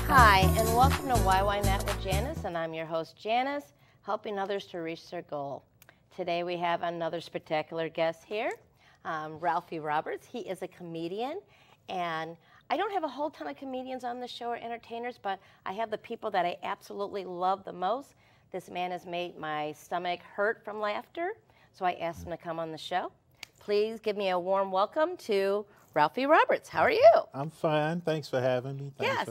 Hi, and welcome to Why Not with Janice, and I'm your host, Janice, helping others to reach their goal. Today we have another spectacular guest here, Ralphie Roberts. He is a comedian, and I don't have a whole ton of comedians on the show or entertainers, but I have the people that I absolutely love the most. This man has made my stomach hurt from laughter, so I asked him to come on the show. Please give me a warm welcome to Ralphie Roberts. How are you? I'm fine. Thanks for having me. Yes.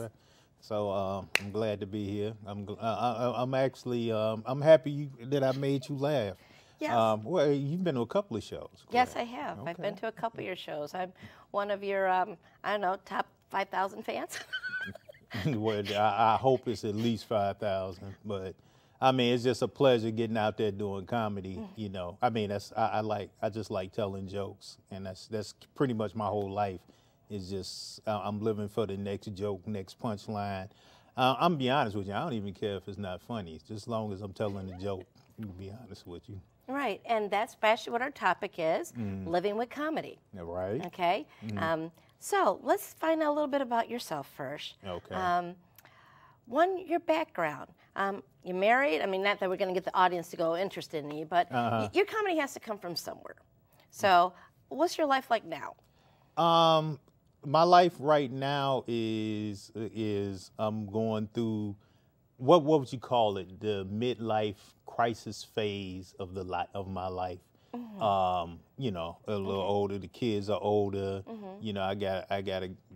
I'm glad to be here. I'm actually happy that I made you laugh. Yes. Well, you've been to a couple of shows. Correct? Yes, I have. Okay. I've been to a couple of your shows. I'm one of your, I don't know, top 5,000 fans. Well, I hope it's at least 5,000. But I mean, it's just a pleasure getting out there doing comedy. You know, I mean, I just like telling jokes, and that's pretty much my whole life. It's just I'm living for the next joke, next punchline. I'm gonna be honest with you. I don't even care if it's not funny. Just as long as I'm telling the joke. To be honest with you. Right, and that's especially what our topic is, living with comedy. Right. Okay. So let's find out a little bit about yourself first. Okay. Your background. You're married. I mean, not that we're going to get the audience to go interested in you, but your comedy has to come from somewhere. So, what's your life like now? My life right now is I'm going through what would you call it? The midlife crisis phase of my life. You know, a little older. The kids are older. You know, I got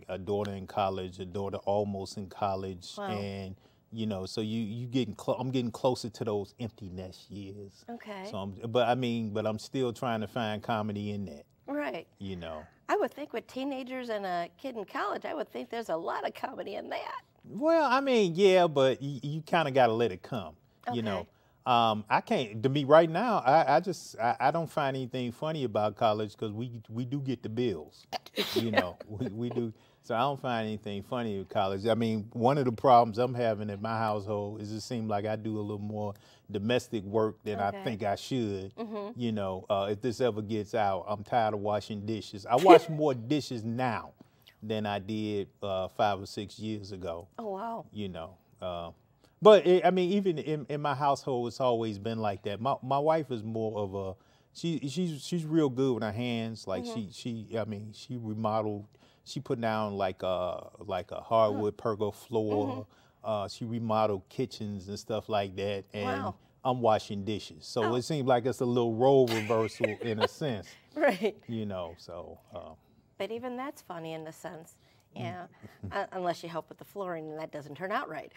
a daughter in college, a daughter almost in college, Wow. and you know, so I'm getting closer to those empty nest years. Okay. So but I'm still trying to find comedy in that. Right. You know. I would think with teenagers and a kid in college, I would think there's a lot of comedy in that. Well, I mean, yeah, but you kind of got to let it come. Okay. You know. I can't. To me, right now, I don't find anything funny about college because we do get the bills. You know, we do. So I don't find anything funny with college. I mean, one of the problems I'm having at my household is it seems like I do a little more domestic work than I think I should. You know, if this ever gets out, I'm tired of washing dishes. I wash more dishes now than I did 5 or 6 years ago. Oh, wow. You know. But I mean, even in my household, it's always been like that. My wife is more of a she's real good with her hands. Like she remodeled. She put down like a hardwood pergo floor. She remodeled kitchens and stuff like that. And Wow. I'm washing dishes. So it seems like it's a little role reversal in a sense. Right. You know. So. But even that's funny in the sense. Yeah, unless you help with the flooring and that doesn't turn out right.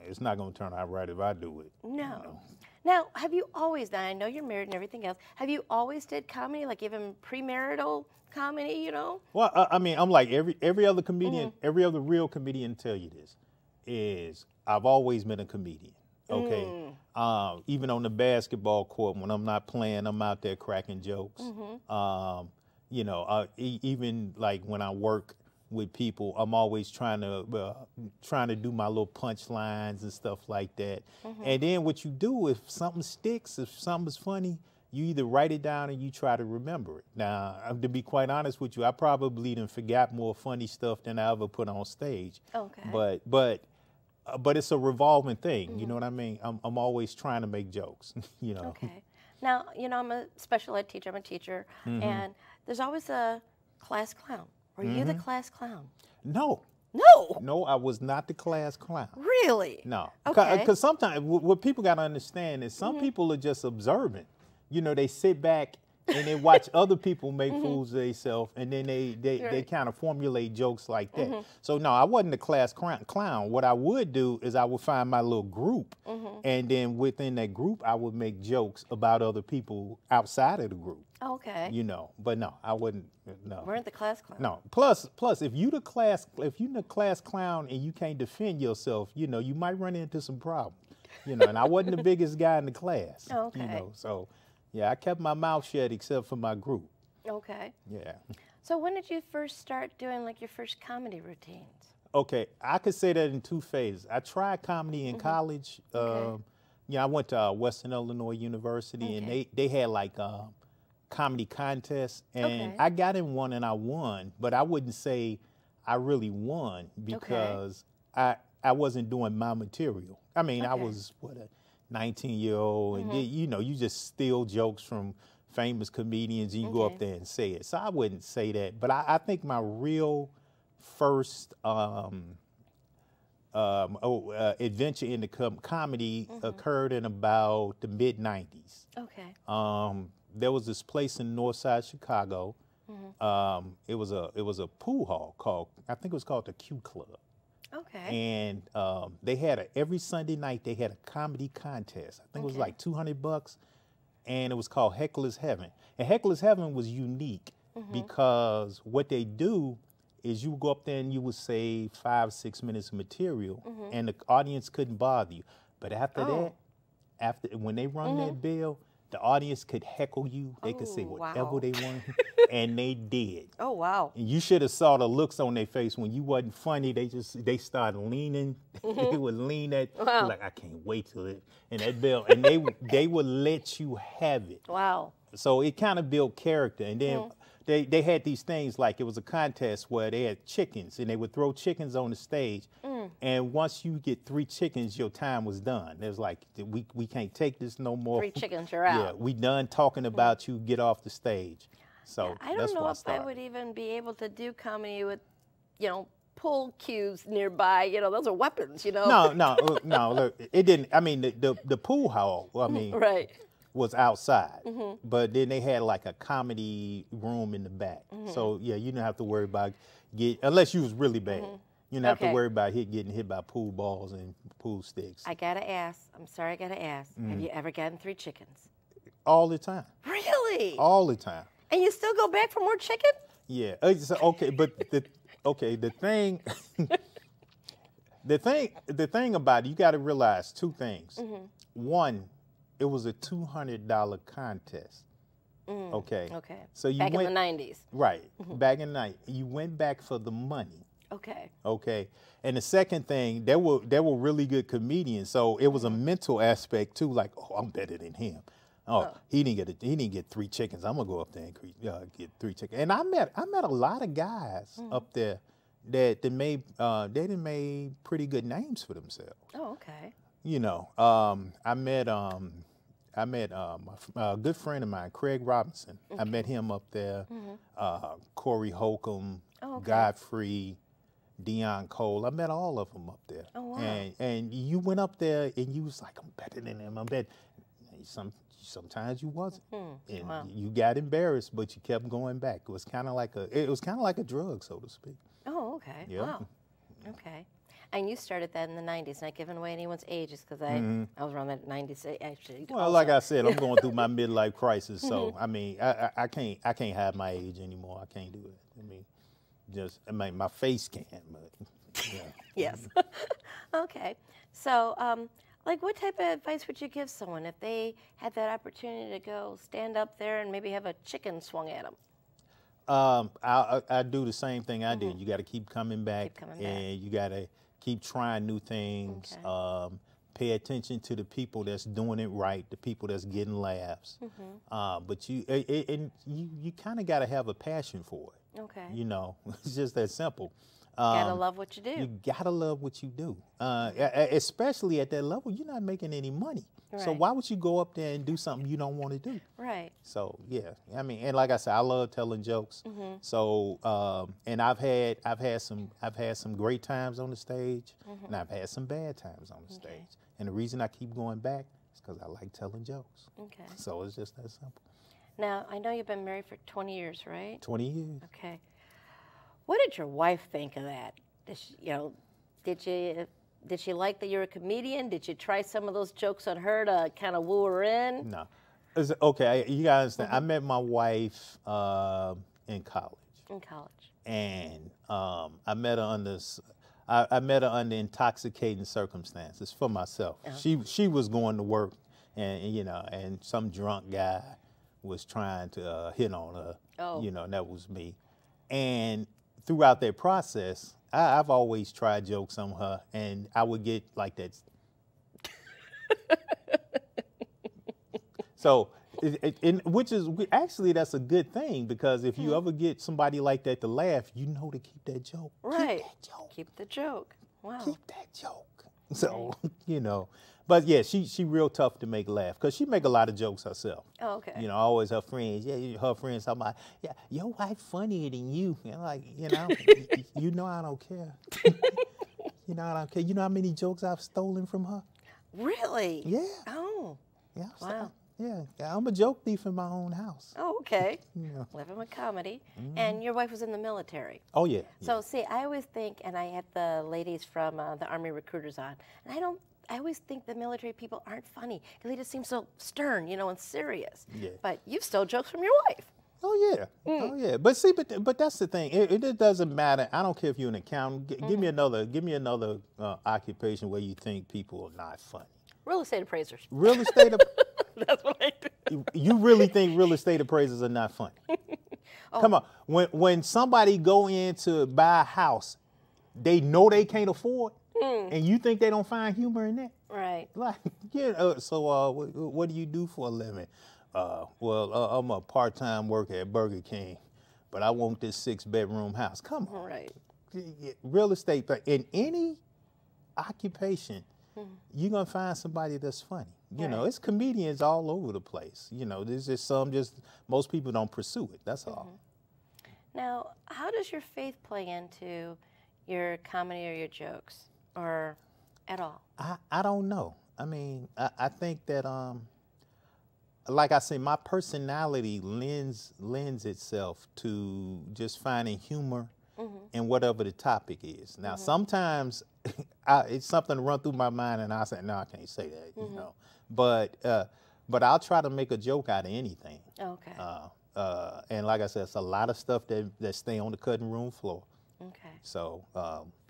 It's not going to turn out right if I do it. No. You know. Now, have you always done, I know you're married and everything else, have you always did comedy, like even premarital comedy, you know? Well, I mean, I'm like every other comedian, every other real comedian tell you this, is I've always been a comedian, okay? Even on the basketball court, when I'm not playing, I'm out there cracking jokes. You know, even like when I work with people, I'm always trying to do my little punchlines and stuff like that. And then what you do, if something sticks, if something's funny, you either write it down and you try to remember it. Now, to be quite honest with you, I probably done forgot more funny stuff than I ever put on stage. Okay. But it's a revolving thing. You know what I mean? I'm always trying to make jokes. You know. Okay. Now, you know, I'm a special ed teacher, I'm a teacher, and there's always a class clown. Were you the class clown? No. No. No, I was not the class clown. Really? No. Okay. Because sometimes what people got to understand is some people are just observant. You know, they sit back and they watch other people make fools of themselves, and then they kind of formulate jokes like that. So no, I wasn't the class clown. What I would do is I would find my little group, and then within that group, I would make jokes about other people outside of the group. Okay. You know, but no, I wouldn't. No. Weren't the class clown? No. Plus, if you the class clown and you can't defend yourself, you know, you might run into some problems. You know, and I wasn't the biggest guy in the class. Okay. You know, so yeah, I kept my mouth shut except for my group. Okay. Yeah. So when did you first start doing like your first comedy routines? Okay, I could say that in 2 phases. I tried comedy in college. Okay. Yeah, I went to Western Illinois University, and they had like comedy contests, and I got in one and I won, but I wouldn't say I really won because I wasn't doing my material. I mean, I was a 19-year-old, and you know, you just steal jokes from famous comedians and you go up there and say it. So I wouldn't say that, but I think my real first adventure into comedy occurred in about the mid '90s. There was this place in Northside Chicago. It was a pool hall called, I think it was called the Q Club. And they had every Sunday night they had a comedy contest. I think it was like $200, and it was called Heckler's Heaven. And Heckler's Heaven was unique because what they do is you would go up there and you would say 5-6 minutes of material, and the audience couldn't bother you. But after that, when they rung that bell, the audience could heckle you. They could say whatever they wanted, and they did. Oh, wow. And you should have saw the looks on their face when you wasn't funny. They started leaning. They would lean at like, I can't wait till it. And that bell, and they would let you have it. Wow. So it kind of built character. And then they had these things, like it was a contest where they had chickens, and they would throw chickens on the stage. And once you get 3 chickens, your time was done. It was like, we can't take this no more. 3 chickens, you're out. Yeah, we done talking about you. Get off the stage. So I don't know if I would even be able to do comedy with, you know, pool cues nearby. You know, those are weapons, you know. No, look, it didn't. I mean, the pool hall, I mean, was outside. But then they had like a comedy room in the back. So, yeah, you didn't have to worry about unless you was really bad. You didn't have to worry about getting hit by pool balls and pool sticks. I got to ask. I'm sorry, I got to ask. Have you ever gotten 3 chickens? All the time. Really? All the time. And you still go back for more chicken? Yeah. Okay, but the thing the thing about it, you got to realize 2 things. One, it was a $200 contest. Okay. So you back in the 90s. Right. Back in the 90s. You went back for the money. Okay. And the second thing, there were really good comedians, so it was a mental aspect too. Like, oh, I'm better than him. Oh, he didn't get 3 chickens. I'm gonna go up there and get 3 chickens. And I met a lot of guys up there that made pretty good names for themselves. Oh, okay. You know, I met a good friend of mine, Craig Robinson. I met him up there. Corey Holcomb, Godfrey, Dion Cole. I met all of them up there. Oh, wow. And you went up there and you was like, I'm better than him. I'm better. Sometimes you wasn't, and you got embarrassed, but you kept going back. It was kind of like a drug, so to speak. Oh, okay. Yeah. Wow. Okay. And you started that in the 90s, not giving away anyone's ages, because I was around that 90s actually. Well, like I said, I'm going through my midlife crisis, so I mean, I can't hide my age anymore. I can't do it. I mean, my face can, but yeah. Yes. Okay. So, like, what type of advice would you give someone if they had that opportunity to go stand up there and maybe have a chicken swung at them? I do the same thing I did. You got to keep coming back, and you got to keep trying new things. Pay attention to the people that's doing it right, the people that's getting laughs. But you kind of got to have a passion for it. Okay. You know, it's just that simple. Gotta love what you do. You gotta love what you do, especially at that level. You're not making any money, so why would you go up there and do something you don't want to do? Right. So yeah, I mean, and like I said, I love telling jokes. So and I've had some great times on the stage, and I've had some bad times on the stage. And the reason I keep going back is because I like telling jokes. Okay. So it's just that simple. Now I know you've been married for 20 years, right? 20 years. Okay. What did your wife think of that? Did she like that you're a comedian? Did you try some of those jokes on her to kind of woo her in? No. Okay, you guys understand. I met my wife in college. In college. And I met her under intoxicating circumstances for myself. She was going to work, and some drunk guy was trying to hit on her. And that was me. And throughout that process, I've always tried jokes on her, and I would get like that. So, which is actually that's a good thing, because if you ever get somebody like that to laugh, you know to keep that joke. Right. Keep that joke. Keep the joke. Wow. Keep that joke. So, you know, but yeah, she real tough to make laugh, because she make a lot of jokes herself. Oh, okay. You know, always her friends, her friends talking about, yeah, your wife funnier than you. And I'm like, you know, you know I don't care. You know I don't care. You know how many jokes I've stolen from her? Really? Yeah. Oh. Yeah. Wow. Yeah, I'm a joke thief in my own house. Oh, okay. Yeah. Living with comedy. And your wife was in the military. Oh, yeah. So, see, I always think, and I had the ladies from the Army recruiters on, and I always think the military people aren't funny because they just seem so stern, you know, and serious. Yeah. But you've stole jokes from your wife. Oh, yeah. Oh, yeah. But see, but that's the thing. It doesn't matter. I don't care if you're an accountant. Give me another occupation where you think people are not funny. Real estate appraisers. Real estate. That's what I do. You really think real estate appraisers are not funny? Oh. Come on. When somebody go in to buy a house, they know they can't afford, and you think they don't find humor in that? Right. Like, yeah. So, what do you do for a living? Well, I'm a part-time worker at Burger King, but I want this 6-bedroom house. Come on. Right. Real estate, but in any occupation, you're going to find somebody that's funny. You know, it's comedians all over the place. You know, there's just most people don't pursue it. That's all. Now, how does your faith play into your comedy or your jokes, or at all? I don't know. I mean, I think that, like I say, my personality lends itself to just finding humor in whatever the topic is. Now, sometimes it's something to run through my mind, and I say, no, I can't say that, you know. But I'll try to make a joke out of anything. Okay. And like I said, it's a lot of stuff that stay on the cutting room floor. Okay. So,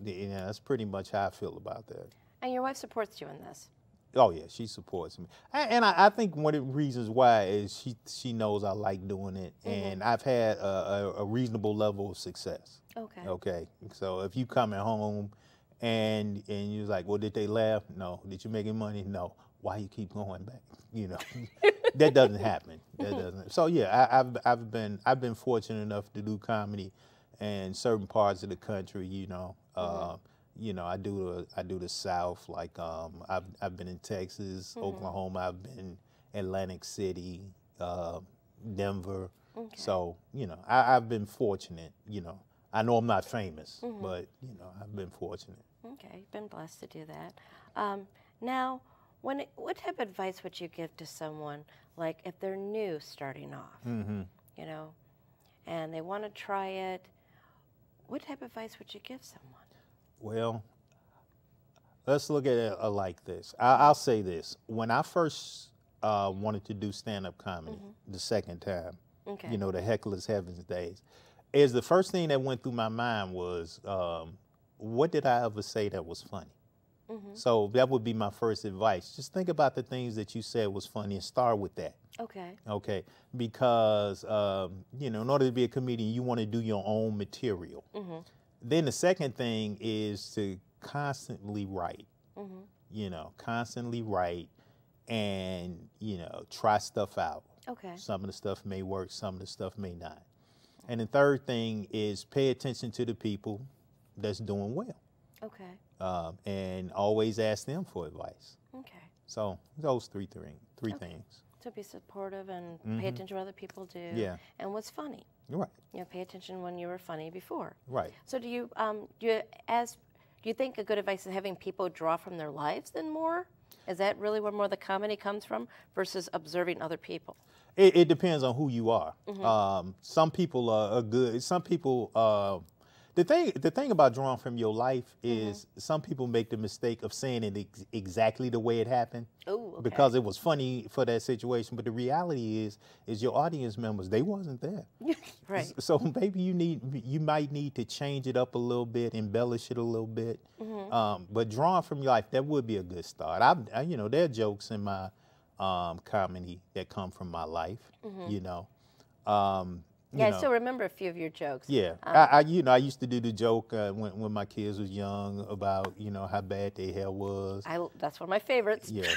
yeah, that's pretty much how I feel about that. And your wife supports you in this? Oh, yeah, she supports me. And I think one of the reasons why is she knows I like doing it, and I've had a reasonable level of success. Okay. Okay. So if you coming home and you're like, well, did they laugh? No. Did you make any money? No. Why you keep going back? You know, that doesn't happen. That doesn't. So yeah, I've been fortunate enough to do comedy in certain parts of the country. You know, you know, I do the South. Like I've been in Texas, Oklahoma. I've been Atlantic City, Denver. Okay. So you know, I've been fortunate. You know, I know I'm not famous, but you know, I've been fortunate. Okay, you've been blessed to do that. Now, what type of advice would you give to someone, like if they're new starting off, you know, and they want to try it? What type of advice would you give someone? Well, let's look at it like this. I'll say this. When I first wanted to do stand-up comedy the second time, you know, the Heckler's Heavens days, the first thing that went through my mind was, what did I ever say that was funny? So that would be my first advice. Just think about the things that you said was funny and start with that. Okay. Okay. Because, you know, in order to be a comedian, you want to do your own material. Then the second thing is to constantly write. You know, constantly write and, you know, try stuff out. Okay. Some of the stuff may work, some of the stuff may not. And the third thing is pay attention to the people that's doing well. Okay. And always ask them for advice. Okay. So those three things. To be supportive and pay attention to what other people do. Yeah. And what's funny. Right. You know, pay attention when you were funny before. Right. So do you think a good advice is having people draw from their lives then more? Is that really where more of the comedy comes from versus observing other people? It depends on who you are. Some people are good. Some people. The thing about drawing from your life is some people make the mistake of saying it exactly the way it happened. Ooh, okay. Because it was funny for that situation. But the reality is your audience members, they wasn't there. Right. So maybe you might need to change it up a little bit, embellish it a little bit. But drawing from your life, that would be a good start. You know, there are jokes in my comedy that come from my life. You know. Yeah, I still remember a few of your jokes. Yeah, I used to do the joke when my kids was young about how bad their hair was. That's one of my favorites. Yeah,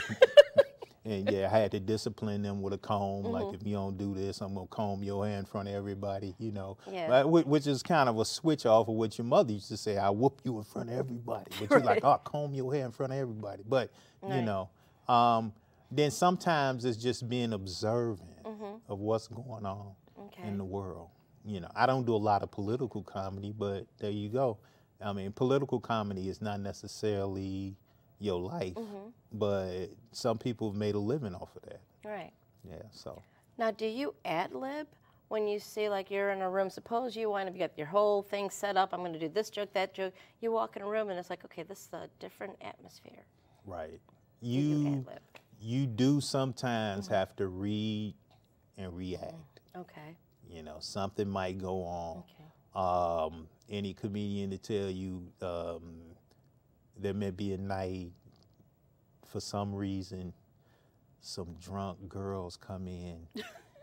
and I had to discipline them with a comb. Like, if you don't do this, I'm gonna comb your hair in front of everybody. Yeah. Which is kind of a switch off of what your mother used to say. I whoop you in front of everybody, but you're like, oh, comb your hair in front of everybody. But then sometimes it's just being observant of what's going on in the world. I don't do a lot of political comedy, but there you go. I mean, political comedy is not necessarily your life, but some people have made a living off of that. Right. Yeah, so. Now, do you ad-lib when you see, like, you're in a room? Suppose you wind up, you got your whole thing set up, I'm going to do this joke, that joke. You walk in a room and it's like, okay, this is a different atmosphere. Right. You do sometimes have to read and react. Okay. Something might go on. Okay. Any comedian to tell you there may be a night, for some reason, some drunk girls come in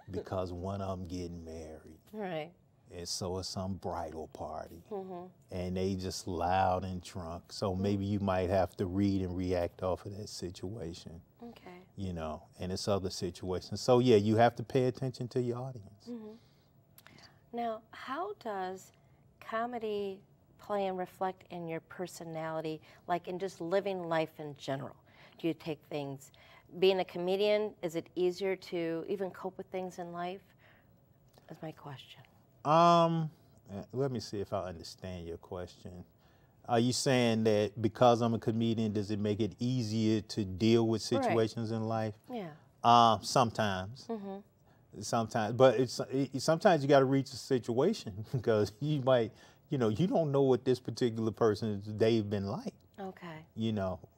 because one of them getting married. Right. And so it's some bridal party. And they just loud and drunk. So maybe you might have to read and react off of that situation. Okay. And it's other situations. So yeah, you have to pay attention to your audience. Now, how does comedy play and reflect in your personality, like in just living life in general? Do you take things, being a comedian, is it easier to even cope with things in life? That's my question. Let me see if I understand your question. Are you saying that because I'm a comedian, does it make it easier to deal with situations in life? Yeah. Sometimes. Sometimes, but sometimes you got to reach a situation because you might, you don't know what this particular person's day's been like. Okay.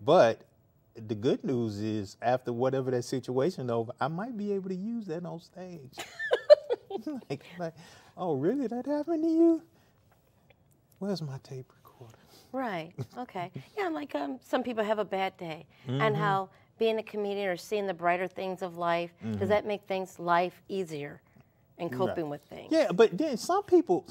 But the good news is after whatever that situation over, I might be able to use that on stage. like, oh, really? That happened to you? Where's my tape recorder? Right. Okay. Yeah, like some people have a bad day, and how being a comedian or seeing the brighter things of life, does that make life easier in coping with things? Yeah, but then some people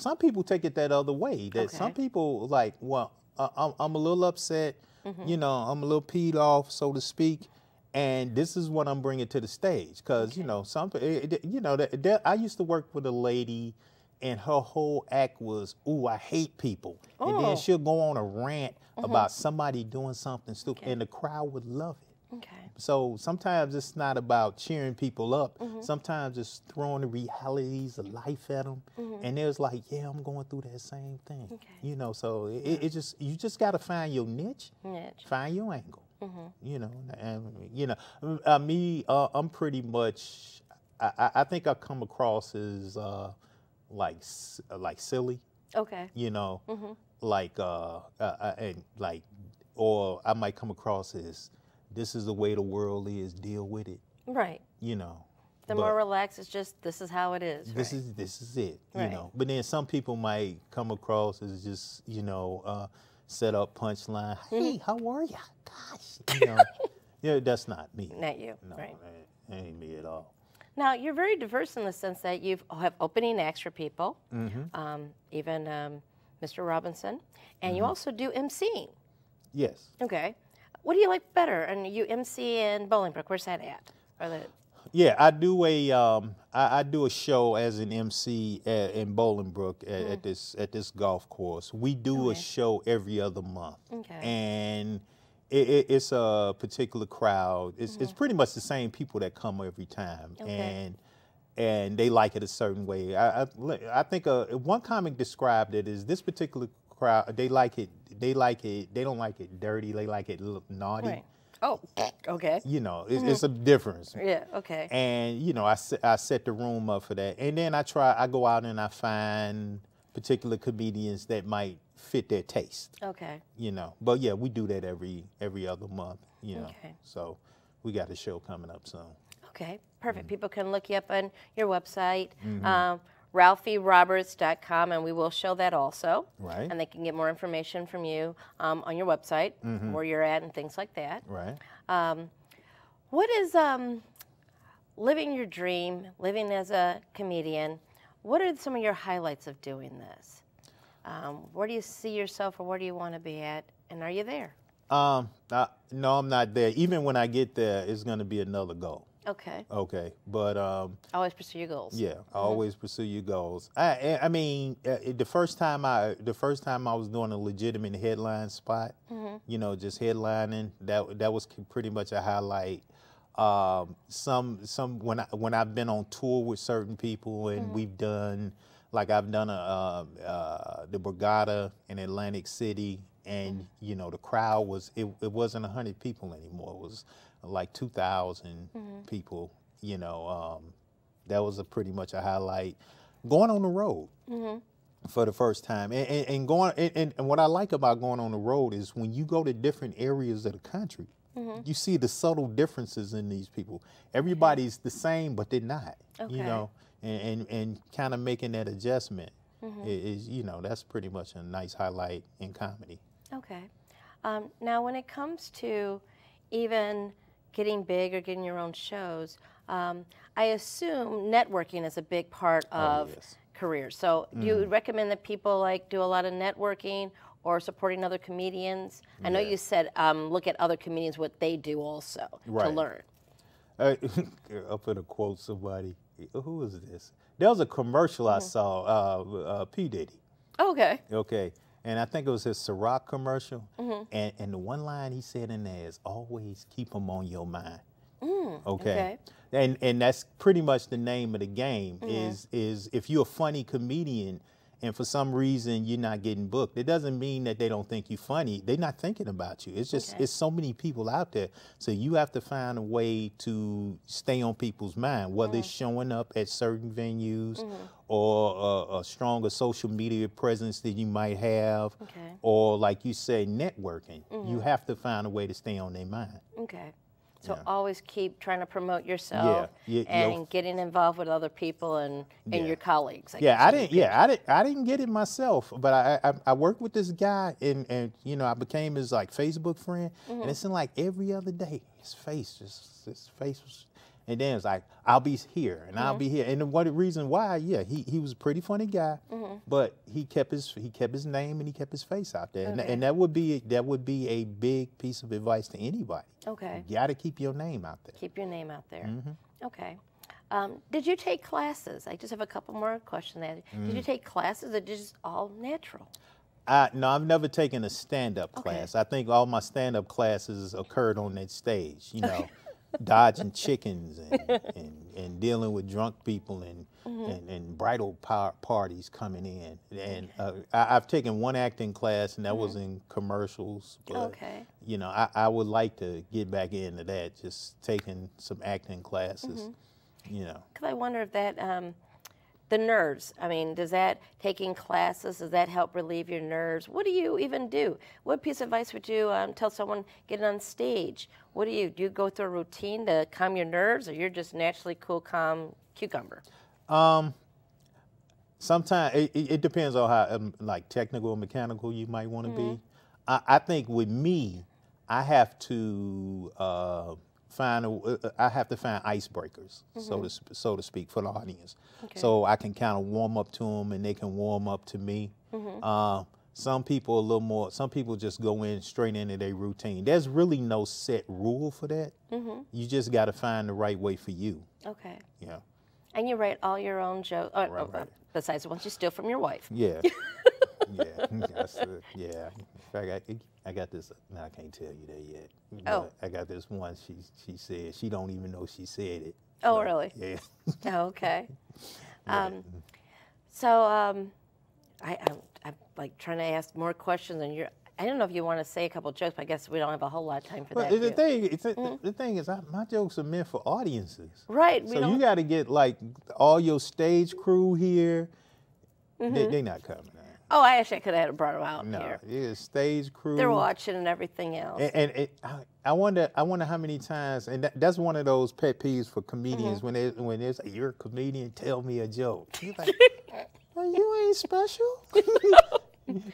take it that other way. That some people like, well, I'm a little upset, I'm a little peed off, so to speak, and this is what I'm bringing to the stage. Because I used to work with a lady, and her whole act was, "Ooh, I hate people," and then she'll go on a rant about somebody doing something stupid, and the crowd would love it. Okay. So sometimes it's not about cheering people up. Sometimes it's throwing the realities of life at them, and there's like, yeah, I'm going through that same thing. Okay. So you just got to find your niche, find your angle. And me, I'm pretty much. I think I come across as like silly. Okay. Or I might come across as, this is the way the world is, deal with it. Right. The more relaxed, it's just, this is how it is. This is it. Right. But then some people might come across as just, set up punchline. Hey, how are ya? Gosh. That's not me. Not you. No, right. That ain't me at all. Now, you're very diverse in the sense that you have opening acts for people, even Mr. Robinson, and you also do emceeing. Yes. Okay. What do you like better? And you MC in Bolingbrook. Where's that at? Yeah, I do a show as an MC in Bolingbrook at this golf course. We do a show every other month, and it's a particular crowd. It's pretty much the same people that come every time, and they like it a certain way. I think one comic described it as, this particular crowd, they like it. They don't like it dirty. They like it a little naughty. Right. Oh, okay. It's a difference. Yeah, okay. And, I set the room up for that. And then I go out and I find particular comedians that might fit their taste. Okay. But yeah, we do that every other month, Okay. So we got a show coming up soon. Okay, perfect. People can look you up on your website. RalphieRoberts.com, and we will show that also. Right. And they can get more information from you on your website, where you're at and things like that. Right. What is living your dream, living as a comedian, what are some of your highlights of doing this? Where do you see yourself, or where do you want to be at, and are you there? No, I'm not there. Even when I get there, it's going to be another goal. Okay. Okay, but Always pursue your goals. yeah, always pursue your goals. I mean, the first time I was doing a legitimate headline spot, you know, just headlining, that was pretty much a highlight. When I've been on tour with certain people, and we've done, like I've done the Borgata in Atlantic City, and you know, the crowd it wasn't 100 people anymore. It was like 2,000 people. You know, that was pretty much a highlight. Going on the road for the first time, and what I like about going on the road is when you go to different areas of the country, you see the subtle differences in these people. Everybody's the same, but they're not. Okay. You know, and kind of making that adjustment is, you know, that's pretty much a nice highlight in comedy. Okay. Now, when it comes to even getting big or getting your own shows, I assume networking is a big part of careers. So do you recommend that people like do a lot of networking or supporting other comedians? I know you said look at other comedians, what they do also to learn. I'll put a quote somebody. Who is this? There was a commercial I saw, P. Diddy. Oh, okay. Okay. And I think it was his Ciroc commercial. And the one line he said in there is, always keep them on your mind. Okay. And that's pretty much the name of the game is if you're a funny comedian and for some reason you're not getting booked, it doesn't mean that they don't think you're funny. They're not thinking about you. It's just, it's so many people out there. So you have to find a way to stay on people's mind, whether it's showing up at certain venues or a stronger social media presence that you might have, or like you say, networking. You have to find a way to stay on their mind. Okay. So always keep trying to promote yourself and getting involved with other people and your colleagues. I didn't get it myself, but I worked with this guy and you know, I became his like Facebook friend, and it seemed like every other day his face was, and then it's like, I'll be here and I'll be here, and the reason why, he was a pretty funny guy, but he kept his name and he kept his face out there, and that would be a big piece of advice to anybody. Okay, you got to keep your name out there. Keep your name out there. Okay. Did you take classes? I just have a couple more questions there. Did you take classes, or just all natural? No, I've never taken a stand-up class. I think all my stand-up classes occurred on that stage. You know. Dodging chickens and dealing with drunk people and bridal parties coming in. And I've taken one acting class, and that was in commercials. But, you know, I would like to get back into that, just taking some acting classes, you know. Because I wonder if that, the nerves, I mean, taking classes, does that help relieve your nerves? What do you even do? What piece of advice would you tell someone getting on stage? What do you go through a routine to calm your nerves, or you're just naturally cool, calm cucumber? Sometimes it depends on how like technical or mechanical you might want to be. I think with me, I have to find icebreakers, so to speak, for the audience, so I can kind of warm up to them and they can warm up to me. Some people a little more. Some people just go straight into their routine. There's really no set rule for that. You just got to find the right way for you. Okay. Yeah. And you write all your own jokes, besides the ones you steal from your wife. Yeah. Yeah. In fact, I got this. No, I can't tell you that yet. But I got this one. She said she don't even know she said it. Oh, really? Yeah. Okay. I'm like trying to ask more questions, and I don't know if you want to say a couple of jokes, but I guess we don't have a whole lot of time for that. The thing is, my jokes are meant for audiences. Right. So you got to get like all your stage crew here. They're not coming. Oh, I actually could have brought them out here. Yeah, stage crew. They're watching and everything else. And I wonder how many times, and that's one of those pet peeves for comedians when they say, "You're a comedian, tell me a joke." You're like, well, you ain't special.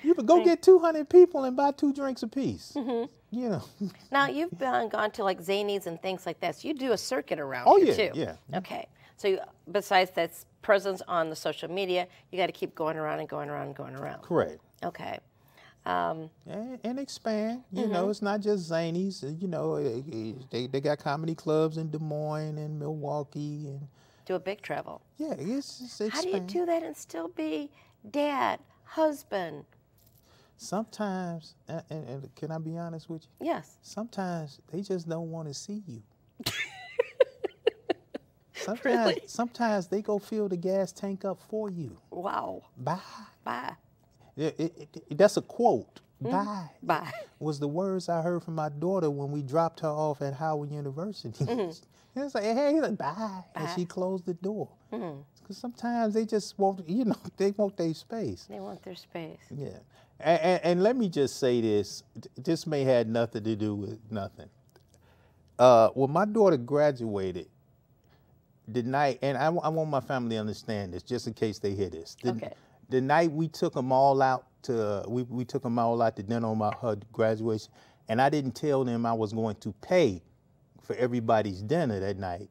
You can go get 200 people and buy 2 drinks apiece. You know. Now you've gone to like Zanies and things like that. So you do a circuit around here too. Yeah. Okay. So besides that presence on the social media, you got to keep going around and going around and going around. Correct. Okay. And expand. You know, it's not just Zanies. You know, they got comedy clubs in Des Moines and Milwaukee and Do a big travel. yeah, it's expand. How do you do that and still be dad, husband? Sometimes, and can I be honest with you? Yes. Sometimes they just don't want to see you. Really? Sometimes they go fill the gas tank up for you. Wow. Bye. Bye. That's a quote. Bye. Bye. Was the words I heard from my daughter when we dropped her off at Howard University. It's like, hey, like, bye. And she closed the door. Because sometimes they just want, you know, they want their space. They want their space. Yeah. And let me just say this. This may have nothing to do with nothing. When my daughter graduated, the night, and I want my family to understand this, just in case they hear this. The night we took them all out to, we took them all out to dinner on her graduation, and I didn't tell them I was going to pay for everybody's dinner that night.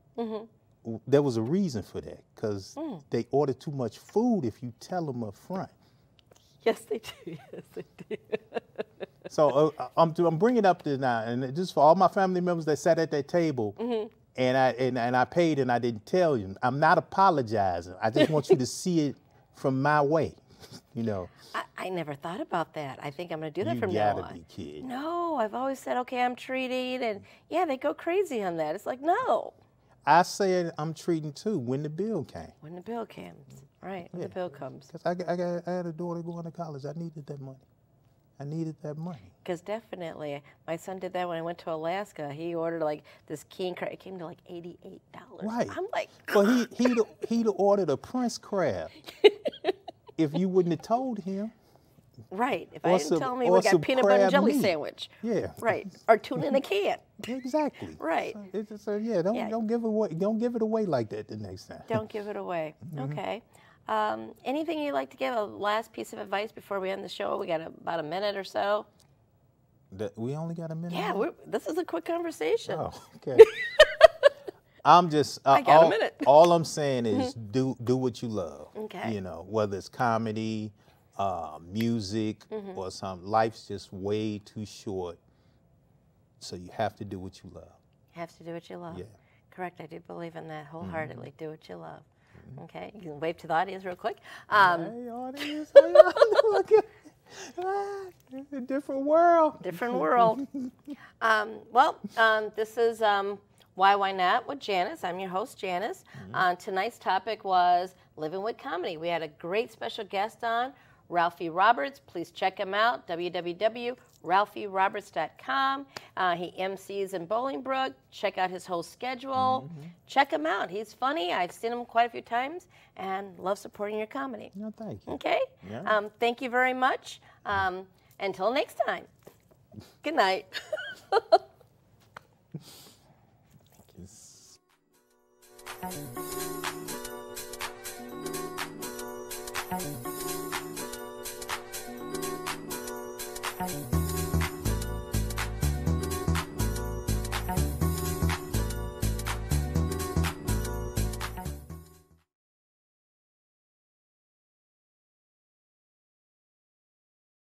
There was a reason for that, because they order too much food if you tell them up front. Yes, they do. Yes, they do. So I'm bringing up this now, and just for all my family members that sat at that table, and I paid and I didn't tell you. I'm not apologizing. I just want you to see it from my way, you know. I never thought about that. I think I'm going to do that from now on. You gotta be kidding. No, I've always said, okay, I'm treating, and yeah, they go crazy on that. It's like, no. I said I'm treating too when the bill came. When the bill comes, right? When the bill comes. Because I had a daughter going to college. I needed that money. I needed that money. Because definitely, my son did that when I went to Alaska. He ordered like this king crab. It came to like $88. Right. I'm like, Well, he'd ordered a Prince crab if you wouldn't have told him. right. If I didn't tell him we got peanut butter and jelly sandwich. Yeah. Right. Or tuna in a can. Exactly. Right. So yeah, don't give it away like that the next time. Don't give it away. Okay. Anything you'd like to give, a last piece of advice before we end the show? We got about a minute or so. We only got a minute. Yeah, this is a quick conversation. Oh, okay. I'm just I got a minute. All I'm saying is do what you love. Okay. You know, whether it's comedy, music, or something. Life's just way too short, so you have to do what you love. You have to do what you love. Yeah. Correct. I do believe in that wholeheartedly. Do what you love. Okay. You can wave to the audience real quick. Hey, audience. How y'all looking? A different world. Different world. This is Why Not with Janice. I'm your host, Janice. Tonight's topic was living with comedy. We had a great special guest on, Ralphie Roberts. Please check him out, www.ralphieroberts.com. He MCs in Bolingbrook. Check out his whole schedule. Check him out. He's funny. I've seen him quite a few times and love supporting your comedy. No, thank you. Okay? Yeah. Thank you very much. Until next time. Good night. Thank you.